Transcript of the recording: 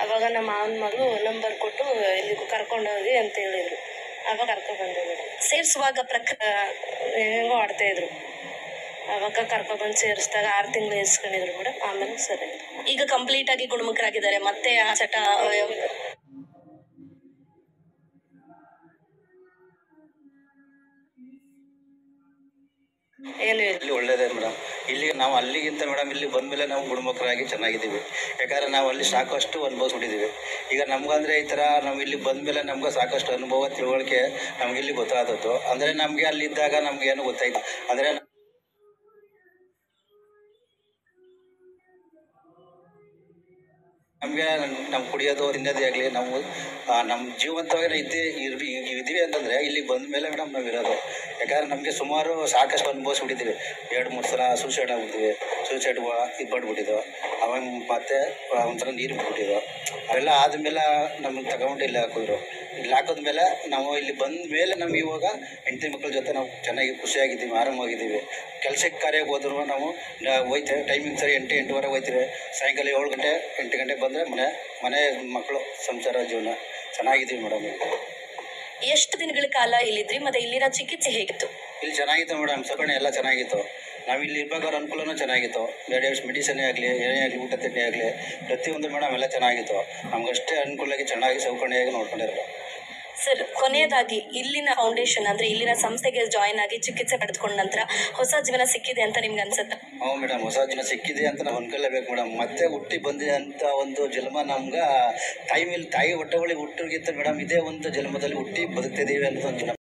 ಅವಾಗ ನಮ್ಮ ಮಾವನ ಮಗಳು ನಂಬರ್ ಕೊಟ್ಟು ಇಲ್ಲಿ ಕರ್ಕೊಂಡೋಗಿ ಅಂತ ಹೇಳಿದ್ರು. ಅವಾಗ ಕರ್ಕೊಬಂದೆ ಮೇಡಮ್. ಸೇರಿಸುವಾಗ ಹೆಂಗೋ ಆಡ್ತಾಯಿದ್ರು. ಅವಾಗ ಕರ್ಕೊಬಂದು ಸೇರಿಸಿದಾಗ 6 ತಿಂಗಳು ಇಸ್ಕೊಂಡಿದ್ರು ಮೇಡಮ್. ಆಮೇಲೆ ಸರಿ. ಈಗ ಕಂಪ್ಲೀಟ್ ಆಗಿ ಗುಣಮುಖರಾಗಿದ್ದಾರೆ. ಮತ್ತೆ ಆ ಚಟ ಏನು ಇಲ್ಲಿ ಒಳ್ಳೇದೇ ಮೇಡಮ್. ಇಲ್ಲಿ ನಾವು ಅಲ್ಲಿಗಿಂತ ಮೇಡಮ್ ಇಲ್ಲಿ ಬಂದಮೇಲೆ ನಾವು ಗುಣಮುಖರಾಗಿ ಚೆನ್ನಾಗಿದ್ದೀವಿ. ಯಾಕಂದರೆ ನಾವು ಅಲ್ಲಿ ಸಾಕಷ್ಟು ಅನುಭವಿಸ್ಬಿಟ್ಟಿದ್ದೀವಿ. ಈಗ ನಮ್ಗಂದರೆ ಈ ಥರ ನಾವು ಇಲ್ಲಿ ಬಂದಮೇಲೆ ನಮ್ಗೆ ಸಾಕಷ್ಟು ಅನುಭವ ತಿಳುವಳಿಕೆ ನಮ್ಗೆ ಇಲ್ಲಿ ಗೊತ್ತಾದದ್ದು. ಅಂದರೆ ನಮಗೆ ಅಲ್ಲಿದ್ದಾಗ ನಮ್ಗೆ ಏನು ಗೊತ್ತಾಯ್ತು ಅಂದರೆ ನಮಗೆ ನಮ್ಮ ಕುಡಿಯೋದು ತಿನ್ನೋದೇ ಆಗಲಿ ನಾವು ನಮ್ಮ ಜೀವಂತವಾಗಿ ಇದ್ದೀವಿ ಅಂತಂದರೆ ಇಲ್ಲಿ ಬಂದ ಮೇಲೆ ಮೇಡಮ್ ನಾವು ಇರೋದು. ಯಾಕಂದರೆ ನಮಗೆ ಸುಮಾರು ಸಾಕಷ್ಟು ಅನುಭವಿಸ್ಬಿಟ್ಟಿದ್ದೀವಿ. 2-3 ಸಲ ಸೂಸೈಡ್ ಆಗ್ಬಿಟ್ಟಿದ್ವಿ. ಸೂಸೈಡ್ ಇದು ಮಾಡಿಬಿಟ್ಟಿದ್ದೋ. ಅವಾಗ ಮತ್ತೆ ಒಂಥರ ನೀರು ಬಿಟ್ಬಿಟ್ಟಿದ್ದೋ. ಅವೆಲ್ಲ ಆದಮೇಲೆ ನಮಗೆ ತಗೊಂಡು ಇಲ್ಲಿ ಹಾಕಿದ್ರು. ಇಲ್ಲಿ ಹಾಕಿದ್ಮೇಲೆ ನಾವು ಇಲ್ಲಿ ಬಂದ ಮೇಲೆ ನಮ್ಗೆ ಇವಾಗ ಹೆಂಡತಿ ಮಕ್ಕಳ ಜೊತೆ ನಾವು ಚೆನ್ನಾಗಿ ಖುಷಿಯಾಗಿದ್ದೀವಿ, ಆರಾಮಾಗಿದ್ದೀವಿ. ಕೆಲಸಕ್ಕೆ ಕಾರ್ಯಕ್ಕೆ ಹೋದ್ರು ನಾವು ಹೋಯ್ತೇವೆ. ಟೈಮಿಂಗ್ ಸರಿ 8-8:15 ಹೋಯ್ತೀವಿ. ಸಾಯಂಕಾಲ 7 ಗಂಟೆ 8 ಗಂಟೆಗೆ ಬಂದರೆ ಮನೆ ಮಕ್ಕಳು ಸಂಸಾರ ಜೀವನ ಚೆನ್ನಾಗಿದ್ದೀವಿ ಮೇಡಮ್. ಎಷ್ಟು ದಿನಗಳ ಕಾಲ ಇಲ್ಲಿದ್ರಿ? ಮತ್ತೆ ಇಲ್ಲಿನ ಚಿಕಿತ್ಸೆ ಹೇಗಿತ್ತು? ಇಲ್ಲಿ ಚೆನ್ನಾಗಿತ್ತು ಮೇಡಮ್. ಸಗಣಿ ಎಲ್ಲ ಚೆನ್ನಾಗಿತ್ತು. ನಾವು ಇಲ್ಲಿ ಇರ್ಬೇಕಾದ್ರೆ ಅನುಕೂಲನೂ ಚೆನ್ನಾಗಿತ್ತು. ಮೆಡಿಸನ್ನೇ ಆಗಲಿ, ಏನೇ ಆಗಲಿ, ಊಟ ತಿಂಡಿ ಆಗಲಿ ಪ್ರತಿಯೊಂದು ಮೇಡಮ್ ಎಲ್ಲ ಚೆನ್ನಾಗಿತ್ತು. ನಮ್ಗಷ್ಟೇ ಅನುಕೂಲವಾಗಿ ಚೆನ್ನಾಗಿ ಸೌಕರ್ಯವಾಗಿ ನೋಡ್ಕೊಂಡಿರೋ. ಸರ್, ಕೊನೆಯದಾಗಿ ಇಲ್ಲಿನ ಫೌಂಡೇಶನ್ ಅಂದ್ರೆ ಇಲ್ಲಿನ ಸಂಸ್ಥೆಗೆ ಜಾಯಿನ್ ಆಗಿ ಚಿಕಿತ್ಸೆ ಪಡೆದುಕೊಂಡ ನಂತರ ಹೊಸ ಜೀವನ ಸಿಕ್ಕಿದೆ ಅಂತ ನಿಮ್ಗೆ ಅನ್ಸುತ್ತಾ? ಹ್ಞೂ ಮೇಡಮ್, ಹೊಸ ಜೀವನ ಸಿಕ್ಕಿದೆ ಅಂತ ನಾವು ಅನ್ಕೊಳ್ಳೇಬೇಕು ಮೇಡಮ್. ಮತ್ತೆ ಹುಟ್ಟಿ ಬಂದಿದೆ ಅಂತ ಒಂದು ಜನ್ಮ ನಮ್ಗೆ ತಾಯಿ ಹೊಟ್ಟೆ ಒಳಗೆ ಹುಟ್ಟೋಗಿತ್ತು ಮೇಡಮ್. ಇದೇ ಒಂದು ಜನ್ಮದಲ್ಲಿ ಹುಟ್ಟಿ ಬದುಕ್ತಿದ್ದೀವಿ ಅನ್ನೋದೊಂದು